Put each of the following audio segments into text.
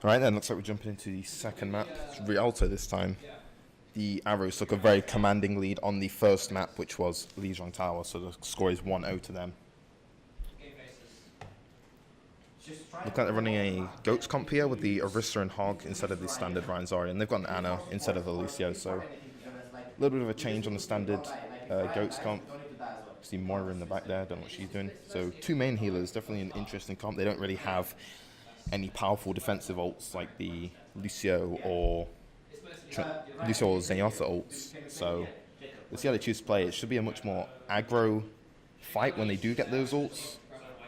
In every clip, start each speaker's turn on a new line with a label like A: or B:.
A: Alright then, looks like we're jumping into the second map. It's Rialto this time. The Arrows took a very commanding lead on the first map, which was Lijiang Tower, so the score is 1-0 to them. Look like they're running a Goats comp here with the Orisa and Hog instead of the standard Ryan Zarya, and they've got an Ana instead of the Lucio, so a little bit of a change on the standard Goats comp. See Moira in the back there, don't know what she's doing. So two main healers, definitely an interesting comp. They don't really have any powerful defensive ults like the Lucio or Zenyatta ults. So we'll see how they choose to play. It should be a much more aggro fight when they do get those ults.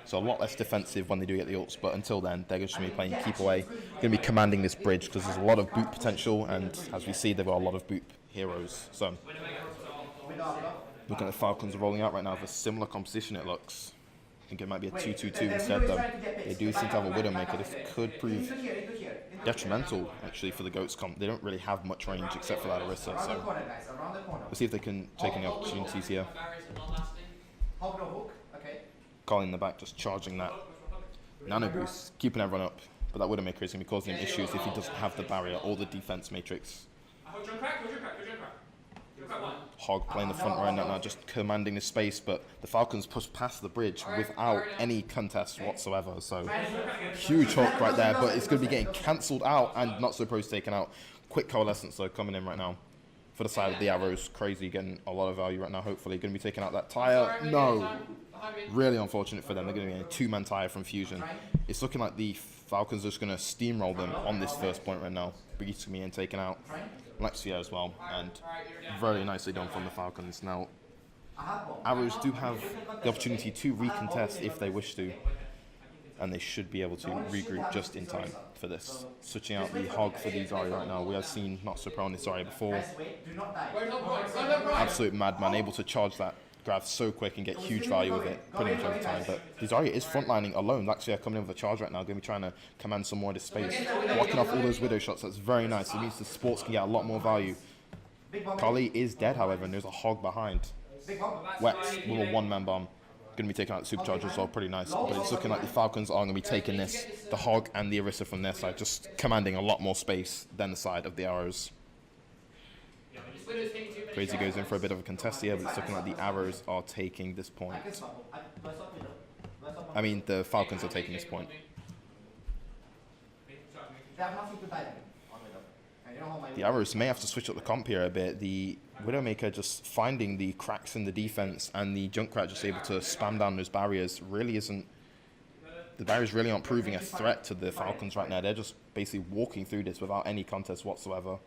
A: So a lot less defensive when they do get the ults, but until then, they're just going to be playing keep away. Going to be commanding this bridge because there's a lot of boot potential, and as we see, they've got a lot of boot heroes. So looking at the Falcons rolling out right now with a similar composition, it looks. I think it might be a 2-2-2 instead, though. They do seem to have a Widowmaker. This could prove detrimental, actually, for the Goats comp. They don't really have much range except for that Orisa, so we'll see if they can take any opportunities here. Colin in the back just charging that nano boost, keeping everyone up, but that Widowmaker is going to be causing him issues if he doesn't have the barrier or the defense matrix. Hog playing the front right now, just commanding the space, but the Falcons push past the bridge without any contest whatsoever, so huge hook right there, but it's going to be getting cancelled out and Not So Pro's taken out. Quick Coalescence though coming in right now for the side of the Arrows. Crazy, getting a lot of value right now, hopefully. Going to be taking out that tire. No! Really unfortunate for them. They're going to be a two-man tire from Fusion. It's looking like the Falcons are just going to steamroll them on this first point right now. Brigitte coming in, taken out. Lexia as well, and very nicely done from the Falcons. Now, Arrows do have the opportunity to recontest if they wish to, and they should be able to regroup just in time for this. Switching out the Hog for the Zarya right now. We have seen Not So Pro on the Zarya before. Absolute madman, able to charge that grab so quick and get huge value with it pretty much every time. But the Zarya is frontlining alone. Lexia coming in with a charge right now, going to be trying to command some more of this space. Blocking off all those Widow shots, that's very nice. It means the sports can get a lot more value. Kali is dead, however, and there's a Hog behind. Wex with a one-man bomb. Going to be taking out the Supercharger as well, pretty nice. But it's looking like the Falcons are going to be taking this, the Hog and the Orisa from their side, just commanding a lot more space than the side of the Arrows. Crazy goes in for a bit of a contest here, but it's looking like the Arrows are taking this point. I mean, the Falcons are taking this point. The Arrows may have to switch up the comp here a bit. The Widowmaker just finding the cracks in the defense, and the Junkrat just able to spam down those barriers really isn't. The barriers really aren't proving a threat to the Falcons right now. They're just basically walking through this without any contest whatsoever.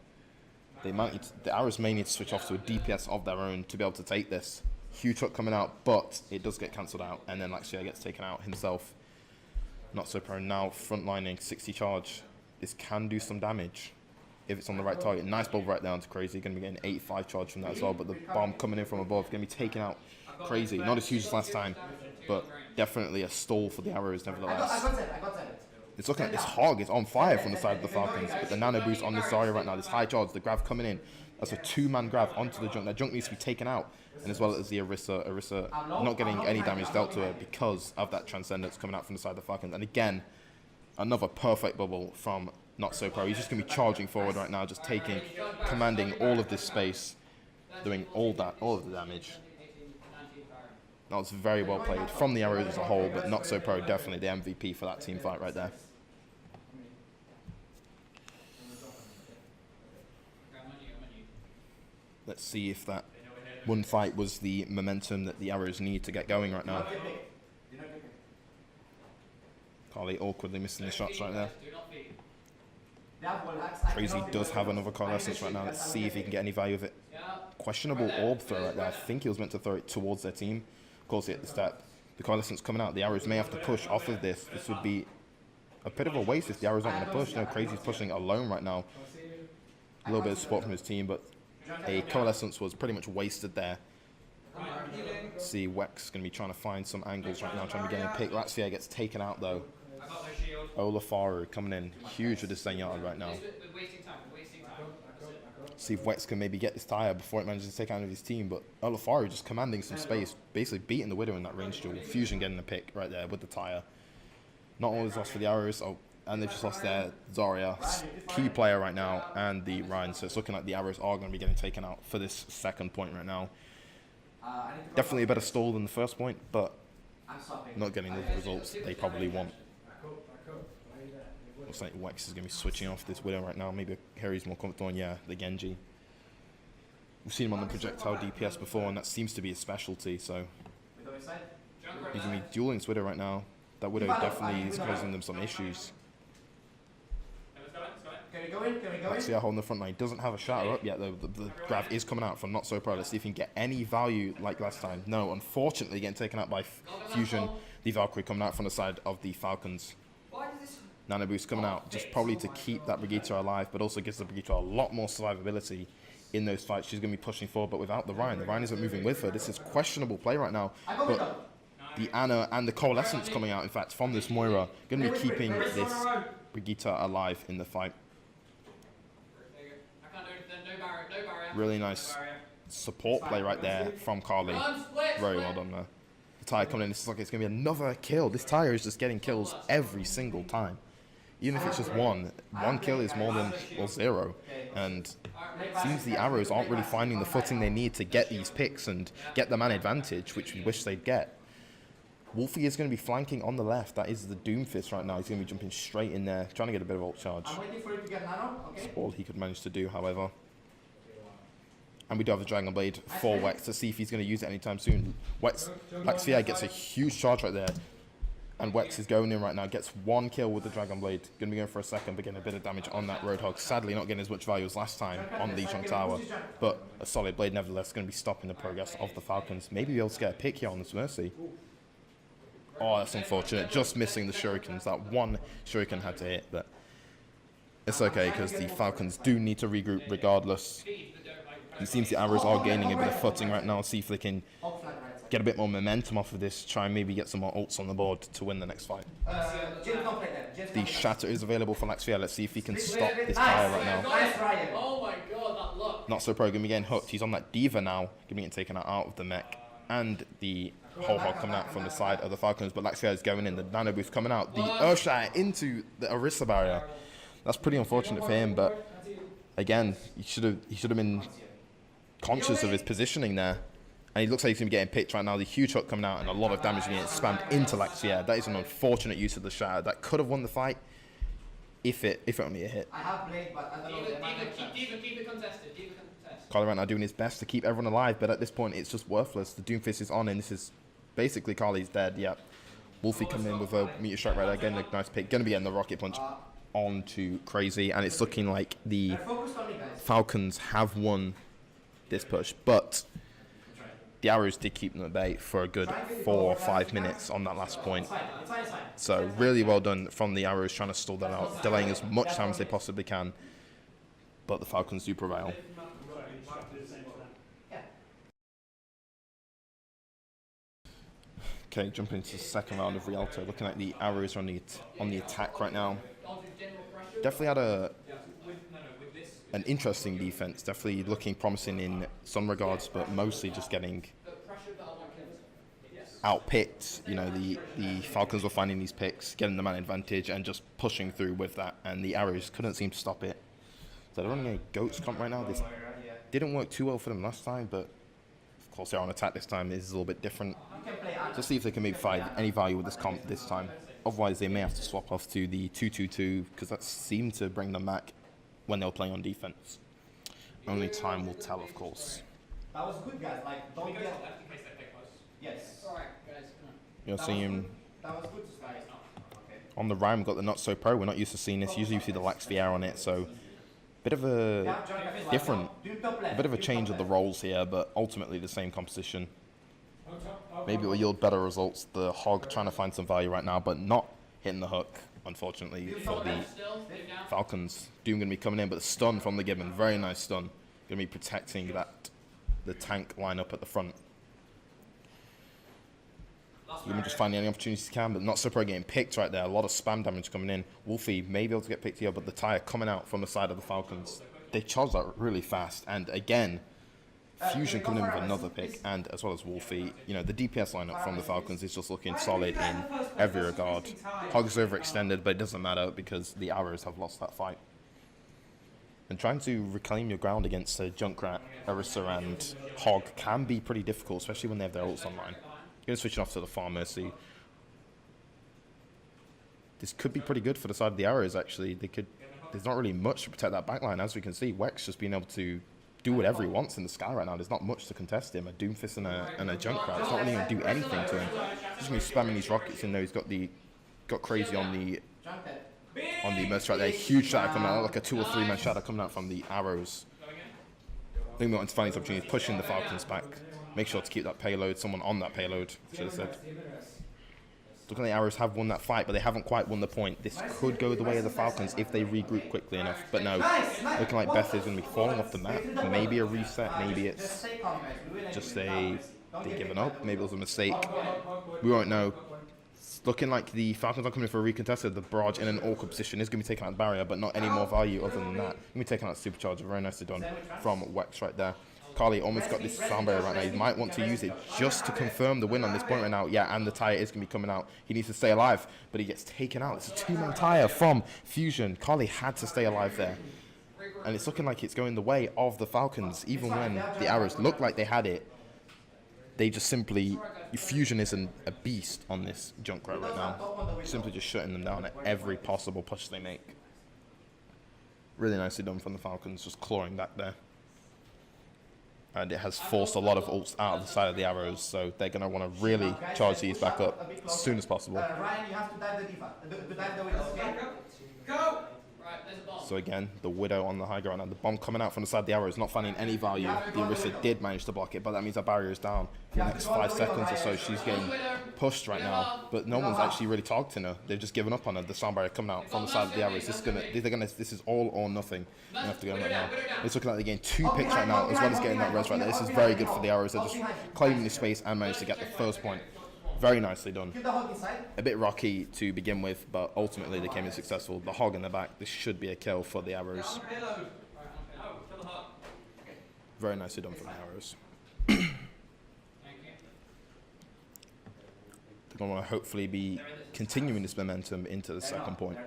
A: The Arrows may need to switch off to a DPS of their own to be able to take this. Huge hook coming out, but it does get cancelled out, and then Lexia gets taken out himself. Not So Pro now frontlining 60 charge. This can do some damage if it's on the right target. Nice bulb right down to Crazy. Going to be getting 85 charge from that as well, but the bomb coming in from above going to be taken out. Crazy. Not as huge as last time, but definitely a stall for the Arrows nevertheless. It's looking like this Hog is on fire from the side of the Falcons, but the nano boost on this Zarya right now, this high charge, the grab coming in. That's a two-man grab onto the Junk. That Junk needs to be taken out, and as well as the Orisa. Orisa not getting any damage dealt to her because of that Transcendence coming out from the side of the Falcons. And again, another perfect bubble from Not So Pro. He's just going to be charging forward right now, just commanding all of this space, doing all of the damage. That was very well played from the Arrows as a whole, but Not So Pro definitely the MVP for that team fight right there. Let's see if that one fight was the momentum that the Arrows need to get going right now. Carly awkwardly missing the shots right there. Crazy does have another Coalescence right now. Let's see if he can get any value of it. Questionable orb throw right there. I think he was meant to throw it towards their team. Of course, he hit the step. The Coalescence coming out. The Arrows may have to push off of this. This would be a bit of a waste if the Arrows aren't going to push. No, Crazy's pushing alone right now. A little bit of support from his team, but a Coalescence was pretty much wasted there. See, Wex going to be trying to find some angles right now, trying to get a pick. Latvia gets taken out though. Olafaru coming in huge with this Zenyatta right now. See if Wex can maybe get this tire before it manages to take out of his team, but Olafaru just commanding some space, basically beating the Widow in that range duel. Fusion getting a pick right there with the tire. Not all is lost for the Arrows. Oh, And they've just lost their Zarya, key player right now, and the Ryan. So it's looking like the arrows are going to be getting taken out for this second point right now. Definitely a better stall than the first point, but not getting the results they probably want. Looks like Wex is going to be switching off this Widow right now. Maybe Harry's more comfortable on, yeah, the Genji. We've seen him on the projectile DPS before, and that seems to be his specialty, so he's going to be dueling this Widow right now. That Widow definitely is causing them some issues. Lexia holding the front line. Doesn't have a shatter up yet, though. The grab is coming out from Not So Pro. Let's see if he can get any value like last time. No, unfortunately, getting taken out by Fusion. The Valkyrie coming out from the side of the Falcons. Nano Boost coming out just probably to keep that Brigitte alive, but also gives the Brigitte a lot more survivability in those fights. She's going to be pushing forward, but without the Ryan. The Ryan isn't moving with her. This is questionable play right now. But the Ana and the Coalescence coming out, in fact, from this Moira, going to be keeping this Brigitte alive in the fight. Really nice support play right there from Carly. Very well done there. The Tyre coming in, this is like it's going to be another kill. This Tyre is just getting kills every single time. Even if it's just one kill is more than, well, 0. And it seems the arrows aren't really finding the footing they need to get these picks and get the man advantage, which we wish they'd get. Wolfie is going to be flanking on the left. That is the Doomfist right now. He's going to be jumping straight in there, trying to get a bit of ult charge. That's all he could manage to do, however. And we do have the Dragon Blade for Wex to see if he's going to use it anytime soon. Laxia gets a huge charge right there. And Wex is going in right now, gets 1 kill with the Dragon Blade. Going to be going for a second, but getting a bit of damage on that Roadhog. Sadly, not getting as much value as last time on the Lijiang Tower. But a solid blade, nevertheless, going to be stopping the progress of the Falcons. Maybe be able to get a pick here on this Mercy. Oh, that's unfortunate. Just missing the Shurikens. That one Shuriken had to hit, but it's okay because the Falcons do need to regroup regardless. It seems the arrows are gaining a bit of footing right now. See if they can get a bit more momentum off of this. Try and maybe get some more ults on the board to win the next fight. The Shatter is available for Laxia. Let's see if he can stop this Tyre right now.
B: Oh my god, that look.
A: Not So Pro going to be getting hooked. He's on that Diva now. Going to be getting taken out of the mech. And the whole hog coming out from the side of the Falcons. But Laxia is going in. The Nano Boost coming out. The Urshatter into the Orisa barrier. That's pretty unfortunate for him. But again, he should have been conscious of his positioning there. And he looks like he's going to be getting picked right now. The huge hook coming out and a lot of damage being spammed into Laxia. That is an unfortunate use of the Shatter. That could have won the fight if it only a hit.
B: I have played, but I don't know. Keep it contested.
A: Carly right now doing his best to keep everyone alive, but at this point it's just worthless. The Doomfist is on and this is basically Carly's dead. Yep. Wolfie coming in with a meteor strike right there. Getting a nice pick. Going to be getting the rocket punch onto Crazy. And it's looking like the Falcons have won this push. But the arrows did keep them at bay for a good 4 or 5 minutes on that last point. So really well done from the arrows trying to stall that out, delaying as much time as they possibly can. But the Falcons do prevail. Okay, jumping into the second round of Rialto. Looking at the arrows on the attack right now. Definitely had an interesting defense. Definitely looking promising in some regards, but mostly just getting outpicked. You know, the Falcons were finding these picks, getting the man advantage, and just pushing through with that. And the arrows couldn't seem to stop it. So they're running a Goats comp right now. This didn't work too well for them last time, but of course they're on attack this time. This is a little bit different. Just see if they can maybe find any value with this comp this time. Otherwise, they may have to swap off to the 2-2-2 because that seemed to bring them back when they were playing on defense. Only time will tell, of course.
C: That was good, guys. Like, don't get. Yes.
B: Alright, guys.
A: You're seeing
C: That was good to start. Okay.
A: on the Rhyme, we've got the Not So Pro. We're not used to seeing this. Usually you see the Lax VR on it, so bit of a different, a bit of a change of the roles here, but ultimately the same composition. Maybe it will yield better results. The Hog trying to find some value right now, but not hitting the hook, unfortunately, for the Falcons. Doom going to be coming in, but the stun from the Gibbon, very nice stun. Going to be protecting the tank lineup at the front. Gibbon just finding any opportunities he can, but Not So Pro getting picked right there. A lot of spam damage coming in. Wolfie may be able to get picked here, but the Tyre coming out from the side of the Falcons. They charged that really fast, and again, Fusion coming in with another pick, and as well as Wolfie, you know, the DPS lineup from the Falcons is just looking solid in every regard. Hog's overextended, but it doesn't matter because the Arrows have lost that fight. And trying to reclaim your ground against Junkrat, Orisa, and Hog can be pretty difficult, especially when they have their ults online. Going to switch off to the Farm Mercy. This could be pretty good for the side of the Arrows, actually. There's not really much to protect that backline. As we can see, Wex just being able to do whatever he wants in the sky right now. There's not much to contest him. A Doomfist and a Junkrat. It's not really going to do anything to him. He's going to be spamming these rockets in there. He's got crazy on the Mercy right there. Huge shatter coming out, like a 2 or 3 man shatter coming out from the Arrows. I think we want to find these opportunities, pushing the Falcons back. Make sure to keep that payload, someone on that payload, should have said. Looking like the Arrows have won that fight, but they haven't quite won the point. This could go the way of the Falcons if they regroup quickly enough. But no, looking like Beth is going to be falling off the map. Maybe a reset, maybe it's just they've given up. Maybe it was a mistake. We won't know. It's looking like the Falcons are coming for a recontested. The barrage in an awkward position is going to be taking out the barrier, but not any more value other than that. Going to be taking out the supercharger. Very nicely done from Wex right there. Carly almost got this sound barrier right now. He might want to use it just to confirm the win on this point right now. Yeah, and the tire is going to be coming out. He needs to stay alive, but he gets taken out. It's a 2-man tire from Fusion. Carly had to stay alive there. And it's looking like it's going the way of the Falcons. Even when the Arrows looked like they had it, they just simply... Fusion isn't a beast on this Junkrat right now. Simply just shutting them down at every possible push they make. Really nicely done from the Falcons, just clawing back there. And it has forced a lot of ults out of the side of the Arrows, so they're going to want to really charge these back up as soon as possible.
C: Ryan, you have to dive the diva. Dive the Widow, okay?
B: Go! Right, there's a bomb.
A: So again, the Widow on the high ground, and the bomb coming out from the side of the Arrows, not finding any value. The Orisa did manage to block it, but that means that barrier is down for the next 5 seconds or so. She's getting pushed right now, but no one's actually really targeting her. They've just given up on her. The sound barrier coming out from the side of the Arrows. This is all or nothing. You have to go right now. It's looking like they're getting 2 picks right now, as well as getting that res right there. This is very good for the Arrows. They're just claiming the space and managed to get the first point. Very nicely done. A bit rocky to begin with, but ultimately they came in successful. The Hog in the back, this should be a kill for the Arrows. Very nicely done from the Arrows. They're going to want to hopefully be continuing this momentum into the second point.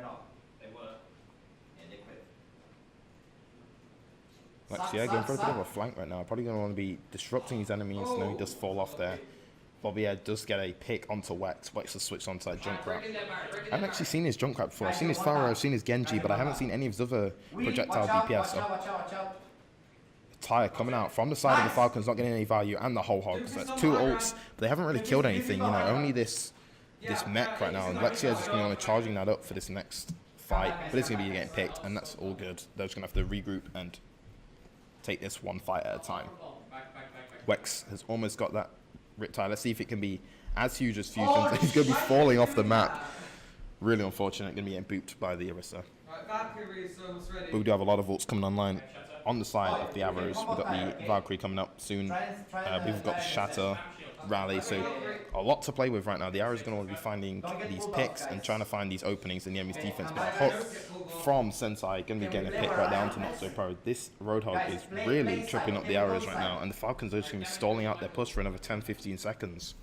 A: Actually, yeah, going for a bit of a flank right now. Probably going to want to be disrupting his enemies. No, he does fall off there. Bobby does get a pick onto Wex. Wex has switched onto that Junkrat. I haven't actually seen his Junkrat before. I've seen his Farah, I've seen his Genji, but I haven't seen any of his other projectile DPS. So. Tire coming out from the side of the Falcons, not getting any value, and the whole Hog. So that's 2 ults, but they haven't really killed anything. You know, only this mech right now. And Lexia is just going to be charging that up for this next fight, but it's going to be getting picked, and that's all good. They're just going to have to regroup and take this one fight at a time. Wex has almost got that Riptide. Let's see if it can be as huge as Fusion. He's going to be falling off the map. Really unfortunate. Going to be getting booped by the Orisa. But we do have a lot of ults coming online on the side of the Arrows. We've got the Valkyrie coming up soon. We've got the Shatter, Rally. So a lot to play with right now. The Arrows are going to want to be finding these picks and trying to find these openings in the enemy's defense. But a hook from Sensei going to be getting a pick right down to Not So Pro. This Roadhog is really tripping up the Arrows right now, and the Falcons are just going to be stalling out their push for another 10-15 seconds.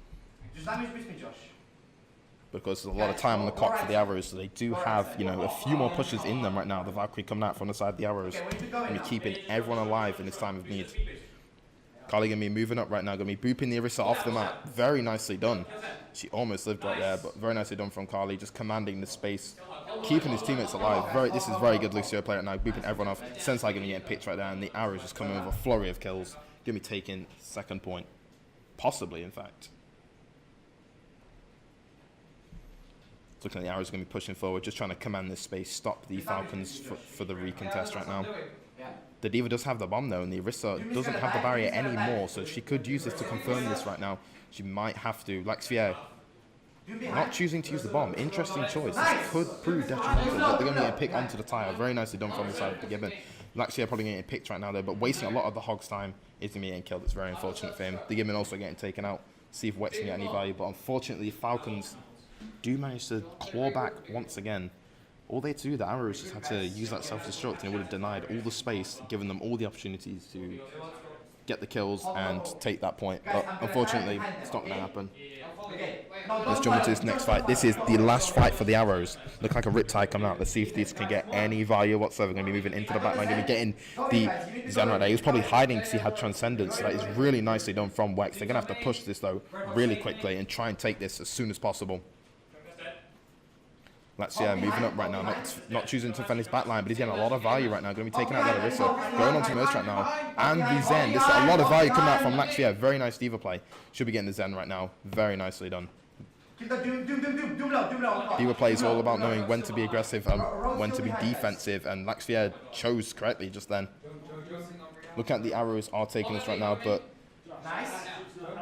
A: Because there's a lot of time on the clock for the Arrows, so they do have, you know, a few more pushes in them right now. The Valkyrie coming out from the side of the Arrows, and be keeping everyone alive in this time of need. Carly going to be moving up right now, going to be booping the Orisa off the map. Very nicely done. She almost lived right there, but very nicely done from Carly, just commanding the space, keeping his teammates alive. This is very good Lucio play right now, booping everyone off. Sensei going to be getting picked right there, and the Arrows just coming with a flurry of kills. Going to be taking second point. Possibly, in fact. Looking like the Arrows are going to be pushing forward, just trying to command this space, stop the Falcons for the recontest right now. The D.Va does have the bomb though, and the Orisa doesn't have the barrier anymore, so she could use this to confirm this right now. She might have to. Laxvier not choosing to use the bomb. Interesting choice. This could prove detrimental, but they're going to get a pick onto the tire. Very nicely done from the side of the Gibbon. Laxvier probably getting picked right now though, but wasting a lot of the Hog's time is going to be getting killed. It's very unfortunate for him. The Gibbon also getting taken out. See if Wex can get any value, but unfortunately the Falcons do manage to claw back once again. All they had to do, the Arrows just had to use that self-destruct, and it would have denied all the space, given them all the opportunities to get the kills and take that point. But unfortunately, it's not going to happen.
C: Okay.
A: Let's jump into this next fight. This is the last fight for the arrows. Look like a riptide coming out. Let's see if this can get any value whatsoever. Going to be moving into the backline. Going to be getting the Zen right there. He was probably hiding because he had Transcendence. So that is really nicely done from Wex. They're going to have to push this, though, really quickly and try and take this as soon as possible. Let's moving up right now, not choosing to defend his backline, but he's getting a lot of value right now. Going to be taking out the Larissa, going on to Merce right now, and the Zen. This is a lot of value coming out from Laxia. Very nice Diva play. Should be getting the Zen right now. Very nicely done. Diva play is all about knowing when to be aggressive and when to be defensive, and Laxia chose correctly just then. Looking at the arrows are taking this right now, but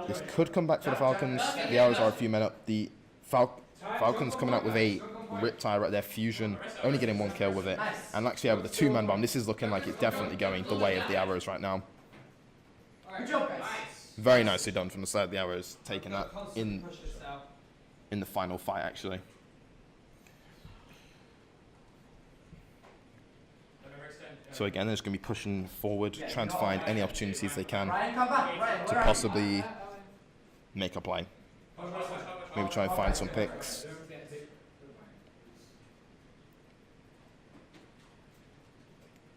A: this could come back for the Falcons. The arrows are a few men up. The Falcons coming out with a Riptide right there, fusion, only getting 1 kill with it, and Laxia with a 2-man bomb. This is looking like it's definitely going the way of the arrows right now. Very nicely done from the side of the arrows, taking that in the final fight actually. So again, they're just going to be pushing forward, trying to find any opportunities they can to possibly make a play. Maybe try and find some picks.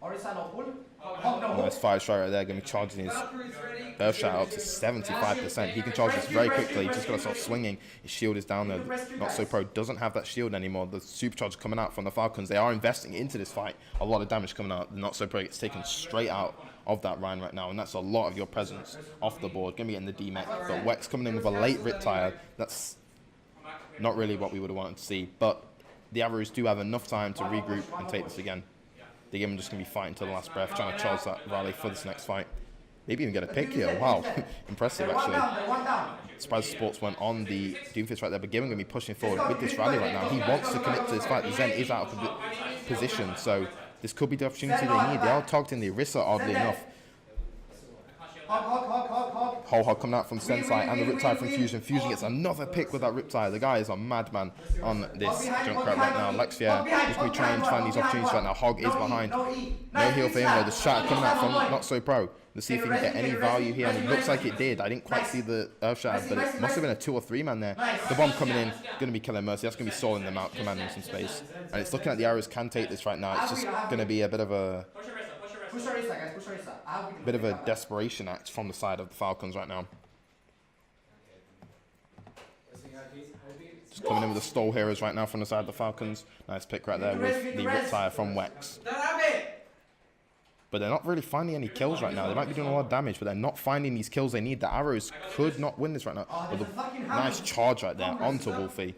A: Nice fire strike right there. Going to be charging his Earth Shatter up to 75%. He can charge this very quickly. Just got to start swinging. His shield is down there. Not So Pro doesn't have that shield anymore. The supercharge coming out from the Falcons. They are investing into this fight. A lot of damage coming out. The Not So Pro gets taken straight out of that Rhine right now, and that's a lot of your presence off the board. Going to be getting the D-Mech, but Wex coming in with a late Riptire. That's not really what we would have wanted to see, but the Arrows do have enough time to regroup and take this again. The game just going to be fighting to the last breath, trying to charge that rally for this next fight. Maybe even get a pick here. Wow, impressive actually. Surprise Sports went on the Doomfist right there, but Gibbon going to be pushing forward with this rally right now. He wants to commit to this fight. The Zen is out of position, so this could be the opportunity they need. They are targeting the Orisa, oddly enough. Whole Hog coming out from Sensei and the Riptide from Fusion. Fusion gets another pick with that Riptide. The guy is a madman on this Junkrat right now. Lexia is going to be trying to find these opportunities right now. Hog is behind. No heal for him though. The shot coming out from Not So Pro. Let's see if he can get any value here. And it looks like it did. I didn't quite see the Earth Shatter, but it must have been a 2 or 3 man there. The bomb coming in, going to be killing Mercy. That's going to be stalling them out, commanding some space. And it's looking like the Arrows can take this right now. It's just going to be a bit of a desperation act from the side of the Falcons right now. Just coming in with the stall heroes right now from the side of the Falcons. Nice pick right there with the Riptire from Wex. But they're not really finding any kills right now. They might be doing a lot of damage, but they're not finding these kills they need. The Arrows could not win this right now. But the nice charge right there onto Wolfie.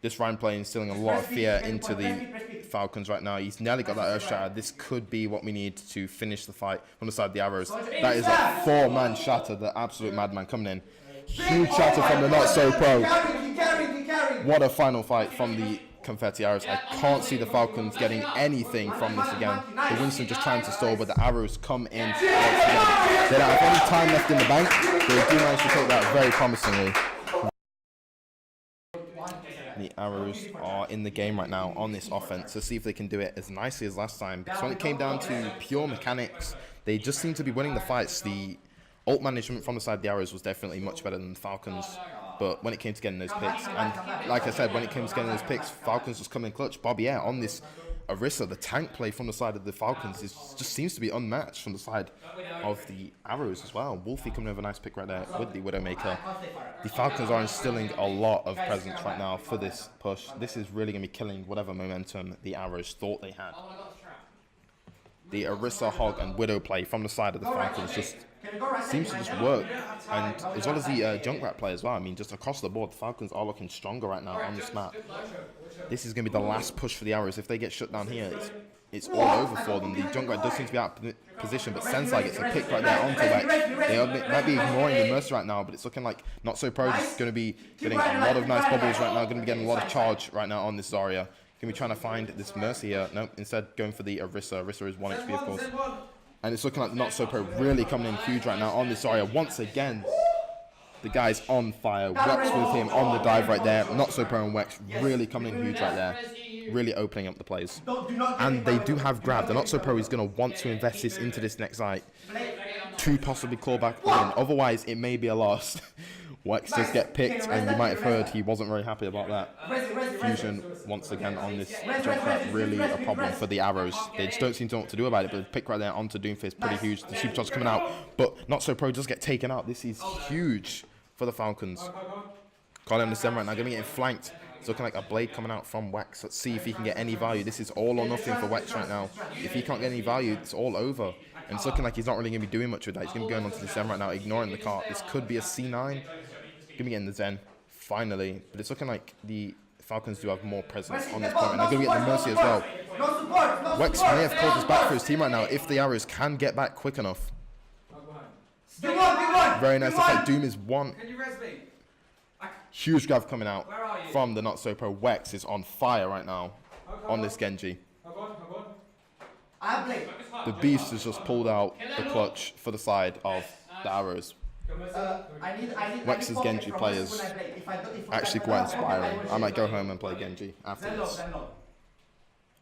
A: This Ryan play instilling a lot of fear into the Falcons right now. He's nearly got that Earth Shatter. This could be what we need to finish the fight from the side of the Arrows. That is a 4-man shatter, the absolute madman coming in. Huge shatter from the Not So Pro. What a final fight from the Confetti Arrows. I can't see the Falcons getting anything from this again. The Winston just trying to stall, but the Arrows come in. They don't have any time left in the bank. They do manage to take that very promisingly. The Arrows are in the game right now on this offense to see if they can do it as nicely as last time. Because when it came down to pure mechanics, they just seem to be winning the fights. The ult management from the side of the Arrows was definitely much better than the Falcons. But when it came to getting those picks, and like I said, when it came to getting those picks, Falcons was coming clutch. Bobby Air on this Orisa, the tank play from the side of the Falcons just seems to be unmatched from the side of the Arrows as well. Wolfie coming with a nice pick right there with the Widowmaker. The Falcons are instilling a lot of presence right now for this push. This is really going to be killing whatever momentum the Arrows thought they had. The Orisa, Hog, and Widow play from the side of the Falcons just seems to just work. And as well as the Junkrat play as well. I mean, just across the board, the Falcons are looking stronger right now on this map. This is going to be the last push for the Arrows. If they get shut down here, it's all over for them. The Junkrat does seem to be out of position, but Sensei gets a pick right there onto Wex. They might be ignoring the Mercy right now, but it's looking like Not So Pro is going to be getting a lot of nice bubbles right now, going to be getting a lot of charge right now on this Zarya. Going to be trying to find this Mercy here. No, instead going for the Orisa. Orisa is 1 HP, of course. And it's looking like Not So Pro really coming in huge right now on this Zarya. Once again, the guy's on fire. Wex with him on the dive right there. Not So Pro and Wex really coming in huge right there. Really opening up the plays. And they do have grab. The Not So Pro is going to want to invest this into this next fight. to possibly claw back the win. Otherwise, it may be a loss. Wex does get picked, and you might have heard he wasn't very happy about that. Fusion, once again, on this jump cut, really a problem for the arrows. They just don't seem to know what to do about it, but the pick right there onto Doomfist, pretty huge. The supercharge coming out, but Not So Pro does get taken out. This is huge for the Falcons. Calling on the 7 right now, going to be getting flanked. It's looking like a blade coming out from Wex. Let's see if he can get any value. This is all or nothing for Wex right now. If he can't get any value, it's all over. And it's looking like he's not really going to be doing much with that. He's going to be going onto the 7 right now, ignoring the cart. This could be a C9. Going to be getting the Zen, finally. But it's looking like the Falcons do have more presence on this point. And they're going to get the Mercy as well. Wex may have called this back for his team right now if the arrows can get back quick enough. Very nice effect. Doom is one. Huge grab coming out from the Not So Pro. Wex is on fire right now on this Genji. The Beast has just pulled out the clutch for the side of the arrows. Wex's Genji players actually quite inspiring. I might go home and play Genji after this.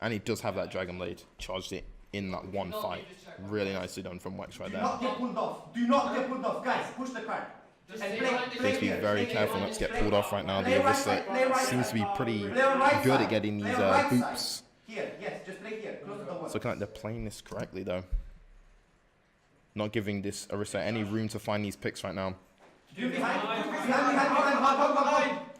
A: And he does have that Dragon Blade. Charged it in that one fight. Really nicely done from Wex right there.
C: Do not get pulled off. Do not get pulled off. Guys, push the card.
A: Needs to be very careful not to get pulled off right now. The other set seems to be pretty good at getting these boops. It's looking like they're playing this correctly though. Not giving this Orisa any room to find these picks right now.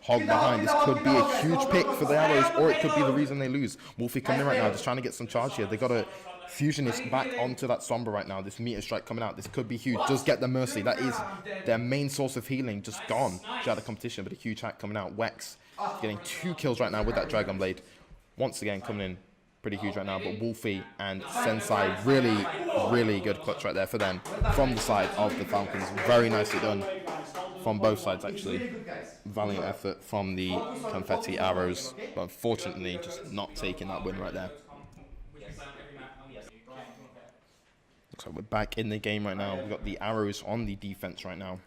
A: Hog behind. This could be a huge pick for the arrows, or it could be the reason they lose. Wolfie coming in right now, just trying to get some charge here. They got a Fusionist back onto that Sombra right now. This meter strike coming out. This could be huge. Does get the Mercy. That is their main source of healing. Just gone throughout the competition, but a huge hack coming out. Wex getting 2 kills right now with that Dragon Blade. Once again coming in pretty huge right now, but Wolfie and Sensei really good clutch right there for them from the side of the Falcons. Very nicely done from both sides actually. Valiant effort from the Confetti arrows, but unfortunately just not taking that win right there. So we're back in the game right now. We've got the arrows on the defense right now.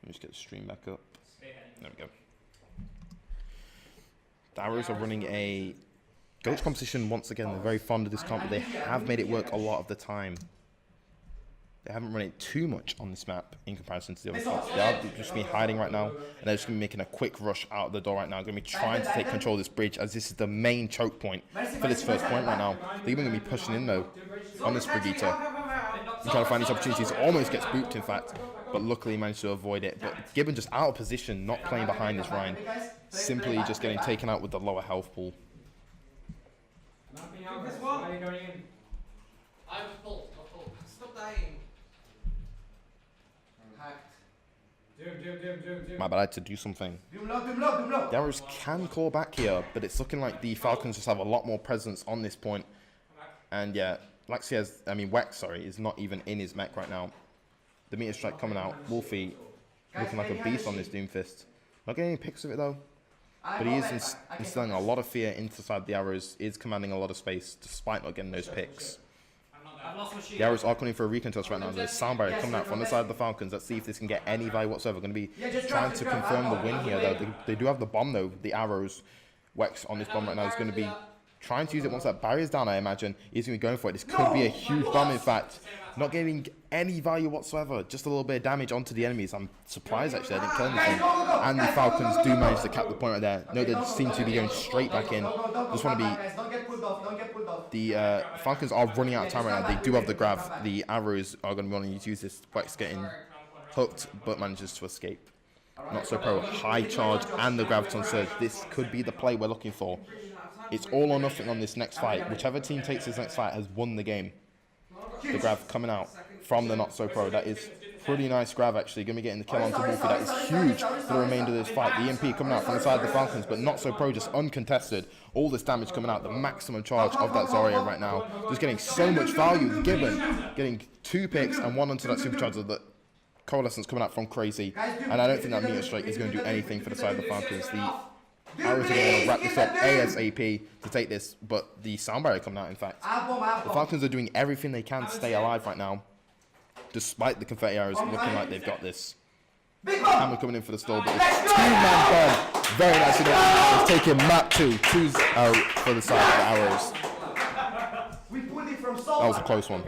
A: Let me just get the stream back up. There we go. The arrows are running a Goats competition once again. They're very fond of this comp, but they have made it work a lot of the time. They haven't run it too much on this map in comparison to the other comps. They are just going to be hiding right now, and they're just going to be making a quick rush out of the door right now. Going to be trying to take control of this bridge, as this is the main choke point for this first point right now. They're even going to be pushing in though on this Brigitte. And trying to find these opportunities. Almost gets booped in fact, but luckily managed to avoid it. But Gibbon just out of position, not playing behind his Ryan. Simply just getting taken out with the lower health pool.
B: I was pulled. Stop dying.
A: My bad, I had to do something. The arrows can claw back here, but it's looking like the Falcons just have a lot more presence on this point. And yeah, Wex, sorry, is not even in his mech right now. The meter strike coming out. Wolfie looking like a beast on this Doomfist. Not getting any picks of it though. But he is instilling a lot of fear inside the arrows, is commanding a lot of space despite not getting those picks. The arrows are coming for a recontest right now. There's sound barrier coming out from the side of the Falcons. Let's see if this can get any value whatsoever. Going to be trying to confirm the win here though. They do have the bomb though, the arrows. Wex on this bomb right now is going to be trying to use it once that barrier's down, I imagine. He's going to be going for it. This could be a huge bomb, in fact. Not getting any value whatsoever. Just a little bit of damage onto the enemies. I'm surprised, actually. I didn't kill anything. And the Falcons do manage to cap the point right there. No, they seem to be going straight back in. Just want to be... The Falcons are running out of time right now. They do have the grab. The arrows are going to be wanting to use this. Wex getting hooked, but manages to escape. Not So Pro. High charge and the graviton surge. This could be the play we're looking for. It's all or nothing on this next fight. Whichever team takes this next fight has won the game. The grab coming out from the Not So Pro. That is pretty nice grab actually. Going to be getting the kill onto Wolfie. That is huge for the remainder of this fight. The EMP coming out from the side of the Falcons, but Not So Pro just uncontested. All this damage coming out. The maximum charge of that Zarya right now. Just getting so much value. Gibbon getting 2 picks and 1 onto that supercharger. That Coalescence coming out from Crazy. And I don't think that meter strike is going to do anything for the side of the Falcons. The arrows are going to wrap this up ASAP to take this, but the sound barrier coming out, in fact. The Falcons are doing everything they can to stay alive right now, despite the confetti arrows looking like they've got this. Hammer coming in for the stall, but it's 2-man bomb. Very nicely done. It's taking map 2. 2's out for the side of the arrows. That was a close one.